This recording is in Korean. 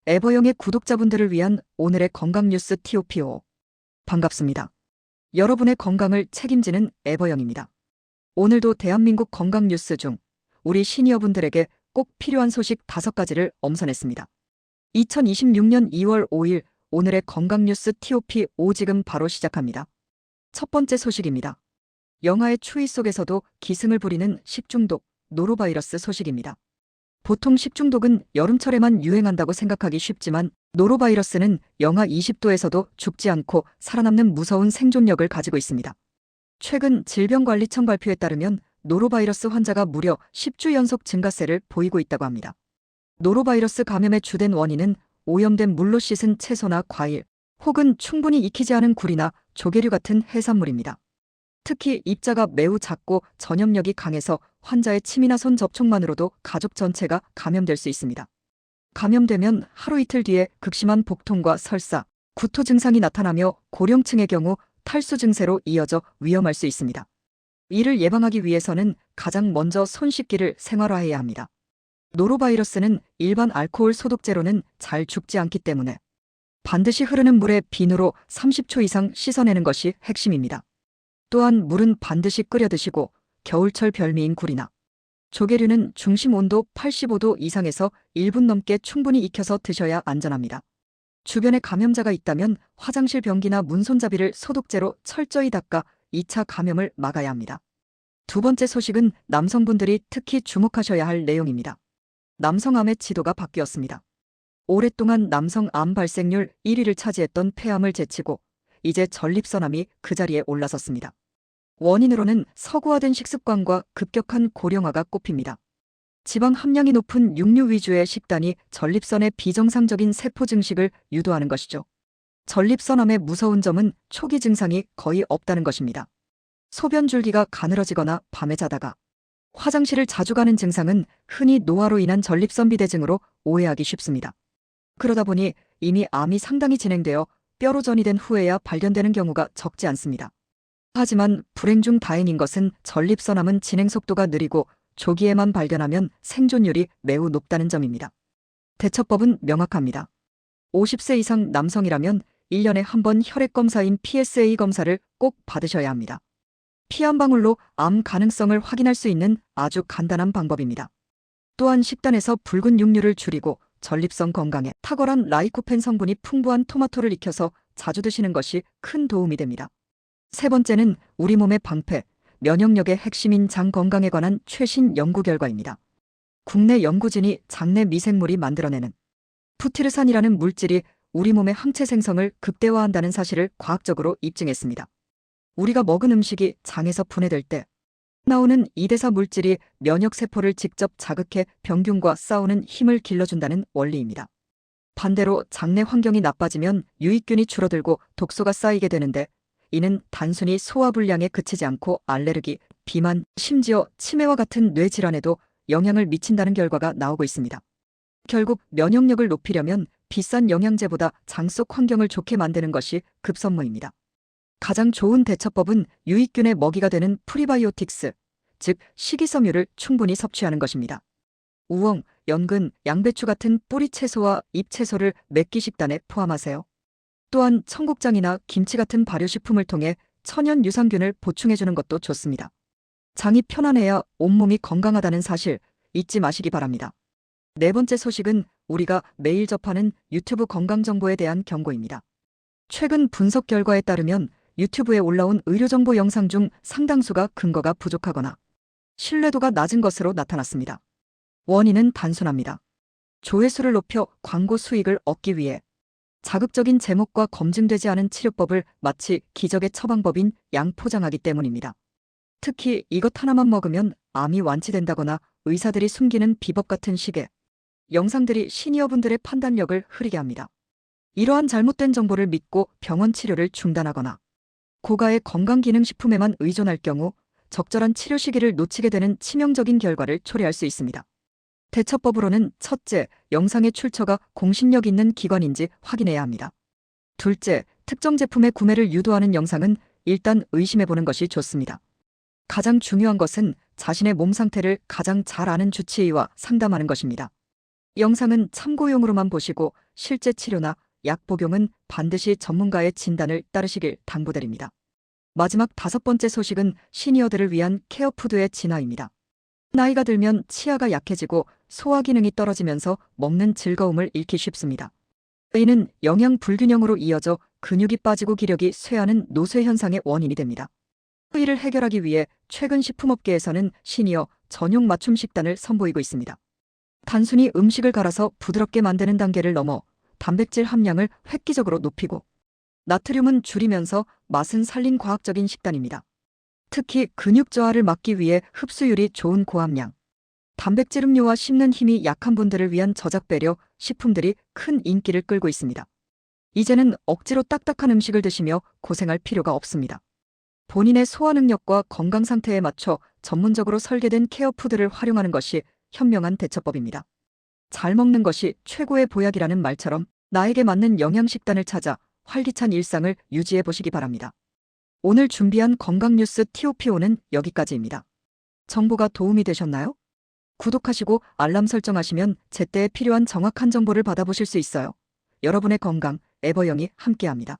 에버영의 구독자분들을 위한 오늘의 건강뉴스 TOPO. 반갑습니다. 여러분의 건강을 책임지는 에버영입니다. 오늘도 대한민국 건강뉴스 중 우리 시니어분들에게 꼭 필요한 소식 5가지를 엄선했습니다. 2026년 2월 5일 오늘의 건강뉴스 TOPO 지금 바로 시작합니다. 첫 번째 소식입니다. 영하의 추위 속에서도 기승을 부리는 식중독, 노로바이러스 소식입니다. 보통 식중독은 여름철에만 유행한다고 생각하기 쉽지만 노로바이러스는 영하 20도에서도 죽지 않고 살아남는 무서운 생존력을 가지고 있습니다. 최근 질병관리청 발표에 따르면 노로바이러스 환자가 무려 10주 연속 증가세를 보이고 있다고 합니다. 노로바이러스 감염의 주된 원인은 오염된 물로 씻은 채소나 과일, 혹은 충분히 익히지 않은 굴이나 조개류 같은 해산물입니다. 특히 입자가 매우 작고 전염력이 강해서 환자의 침이나 손 접촉만으로도 가족 전체가 감염될 수 있습니다. 감염되면 하루 이틀 뒤에 극심한 복통과 설사, 구토 증상이 나타나며 고령층의 경우 탈수 증세로 이어져 위험할 수 있습니다. 이를 예방하기 위해서는 가장 먼저 손 씻기를 생활화해야 합니다. 노로바이러스는 일반 알코올 소독제로는 잘 죽지 않기 때문에 반드시 흐르는 물에 비누로 30초 이상 씻어내는 것이 핵심입니다. 또한 물은 반드시 끓여 드시고 겨울철 별미인 굴이나 조개류는 중심 온도 85도 이상에서 1분 넘게 충분히 익혀서 드셔야 안전합니다. 주변에 감염자가 있다면 화장실 변기나 문손잡이를 소독제로 철저히 닦아 2차 감염을 막아야 합니다. 두 번째 소식은 남성분들이 특히 주목하셔야 할 내용입니다. 남성암의 지도가 바뀌었습니다. 오랫동안 남성 암 발생률 1위를 차지했던 폐암을 제치고 이제 전립선암이 그 자리에 올라섰습니다. 원인으로는 서구화된 식습관과 급격한 고령화가 꼽힙니다. 지방 함량이 높은 육류 위주의 식단이 전립선의 비정상적인 세포 증식을 유도하는 것이죠. 전립선암의 무서운 점은 초기 증상이 거의 없다는 것입니다. 소변 줄기가 가늘어지거나 밤에 자다가 화장실을 자주 가는 증상은 흔히 노화로 인한 전립선 비대증으로 오해하기 쉽습니다. 그러다 보니 이미 암이 상당히 진행되어 뼈로 전이된 후에야 발견되는 경우가 적지 않습니다. 하지만 불행 중 다행인 것은 전립선암은 진행 속도가 느리고 조기에만 발견하면 생존율이 매우 높다는 점입니다. 대처법은 명확합니다. 50세 이상 남성이라면 1년에 한 번 혈액검사인 PSA 검사를 꼭 받으셔야 합니다. 피 한 방울로 암 가능성을 확인할 수 있는 아주 간단한 방법입니다. 또한 식단에서 붉은 육류를 줄이고 전립선 건강에 탁월한 라이코펜 성분이 풍부한 토마토를 익혀서 자주 드시는 것이 큰 도움이 됩니다. 세 번째는 우리 몸의 방패, 면역력의 핵심인 장 건강에 관한 최신 연구 결과입니다. 국내 연구진이 장내 미생물이 만들어내는 푸티르산이라는 물질이 우리 몸의 항체 생성을 극대화한다는 사실을 과학적으로 입증했습니다. 우리가 먹은 음식이 장에서 분해될 때 나오는 이대사 물질이 면역세포를 직접 자극해 병균과 싸우는 힘을 길러준다는 원리입니다. 반대로 장내 환경이 나빠지면 유익균이 줄어들고 독소가 쌓이게 되는데 이는 단순히 소화불량에 그치지 않고 알레르기, 비만, 심지어 치매와 같은 뇌질환에도 영향을 미친다는 결과가 나오고 있습니다. 결국 면역력을 높이려면 비싼 영양제보다 장 속 환경을 좋게 만드는 것이 급선무입니다. 가장 좋은 대처법은 유익균의 먹이가 되는 프리바이오틱스, 즉 식이섬유를 충분히 섭취하는 것입니다. 우엉, 연근, 양배추 같은 뿌리 채소와 잎 채소를 몇 끼 식단에 포함하세요. 또한 청국장이나 김치 같은 발효식품을 통해 천연 유산균을 보충해주는 것도 좋습니다. 장이 편안해야 온몸이 건강하다는 사실 잊지 마시기 바랍니다. 네 번째 소식은 우리가 매일 접하는 유튜브 건강정보에 대한 경고입니다. 최근 분석 결과에 따르면 유튜브에 올라온 의료정보 영상 중 상당수가 근거가 부족하거나 신뢰도가 낮은 것으로 나타났습니다. 원인은 단순합니다. 조회수를 높여 광고 수익을 얻기 위해 자극적인 제목과 검증되지 않은 치료법을 마치 기적의 처방법인 양 포장하기 때문입니다. 특히 이것 하나만 먹으면 암이 완치된다거나 의사들이 숨기는 비법 같은 식의 영상들이 시니어분들의 판단력을 흐리게 합니다. 이러한 잘못된 정보를 믿고 병원 치료를 중단하거나 고가의 건강기능식품에만 의존할 경우 적절한 치료 시기를 놓치게 되는 치명적인 결과를 초래할 수 있습니다. 대처법으로는 첫째, 영상의 출처가 공신력 있는 기관인지 확인해야 합니다. 둘째, 특정 제품의 구매를 유도하는 영상은 일단 의심해보는 것이 좋습니다. 가장 중요한 것은 자신의 몸 상태를 가장 잘 아는 주치의와 상담하는 것입니다. 영상은 참고용으로만 보시고 실제 치료나 약 복용은 반드시 전문가의 진단을 따르시길 당부드립니다. 마지막 5번째 소식은 시니어들을 위한 케어푸드의 진화입니다. 나이가 들면 치아가 약해지고 소화 기능이 떨어지면서 먹는 즐거움을 잃기 쉽습니다. 이는 영양 불균형으로 이어져 근육이 빠지고 기력이 쇠하는 노쇠 현상의 원인이 됩니다. 이를 해결하기 위해 최근 식품업계에서는 시니어 전용 맞춤 식단을 선보이고 있습니다. 단순히 음식을 갈아서 부드럽게 만드는 단계를 넘어 단백질 함량을 획기적으로 높이고 나트륨은 줄이면서 맛은 살린 과학적인 식단입니다. 특히 근육 저하를 막기 위해 흡수율이 좋은 고함량, 단백질 음료와 씹는 힘이 약한 분들을 위한 저작 배려 식품들이 큰 인기를 끌고 있습니다. 이제는 억지로 딱딱한 음식을 드시며 고생할 필요가 없습니다. 본인의 소화 능력과 건강 상태에 맞춰 전문적으로 설계된 케어푸드를 활용하는 것이 현명한 대처법입니다. 잘 먹는 것이 최고의 보약이라는 말처럼 나에게 맞는 영양식단을 찾아 활기찬 일상을 유지해 보시기 바랍니다. 오늘 준비한 건강 뉴스 TOPO는 여기까지입니다. 정보가 도움이 되셨나요? 구독하시고 알람 설정하시면 제때에 필요한 정확한 정보를 받아보실 수 있어요. 여러분의 건강, 에버영이 함께합니다.